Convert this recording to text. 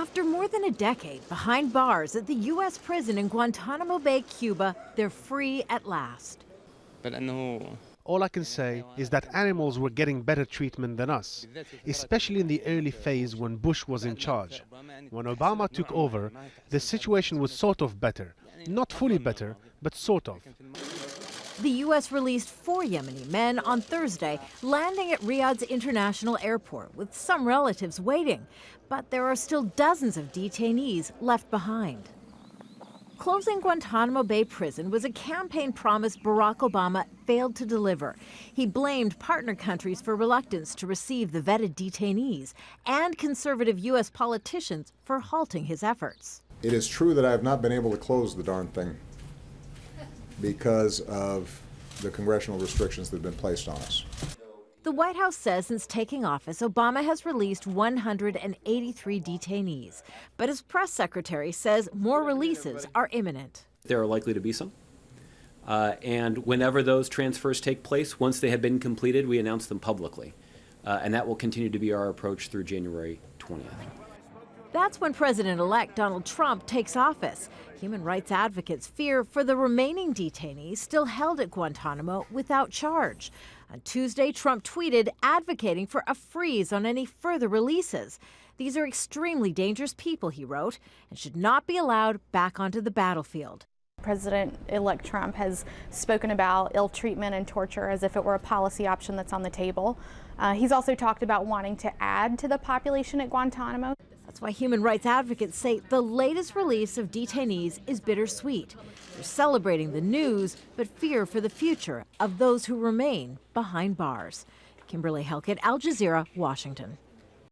After more than a decade behind bars at the U.S. prison in Guantanamo Bay, Cuba, they're free at last. All I can say is that animals were getting better treatment than us, especially in the early phase when Bush was in charge. When Obama took over, the situation was sort of better. Not fully better, but sort of. The U.S. released 4 Yemeni men on Thursday, landing at Riyadh's international airport with some relatives waiting. But there are still dozens of detainees left behind. Closing Guantanamo Bay prison was a campaign promise Barack Obama failed to deliver. He blamed partner countries for reluctance to receive the vetted detainees and conservative U.S. politicians for halting his efforts. It is true that I have not been able to close the darn thing because of the congressional restrictions that have been placed on us. The White House says since taking office, Obama has released 183 detainees. But his press secretary says more releases are imminent. There are likely to be some. And whenever those transfers take place, once they have been completed, we announce them publicly. And that will continue to be our approach through January 20th. That's when President-elect Donald Trump takes office. Human rights advocates fear for the remaining detainees still held at Guantanamo without charge. On Tuesday, Trump tweeted advocating for a freeze on any further releases. These are extremely dangerous people, he wrote, and should not be allowed back onto the battlefield. President-elect Trump has spoken about ill treatment and torture as if it were a policy option that's on the table. He's also talked about wanting to add to the population at Guantanamo. That's why human rights advocates say the latest release of detainees is bittersweet. They're celebrating the news, but fear for the future of those who remain behind bars. Kimberly, Halkett, Al Jazeera, Washington.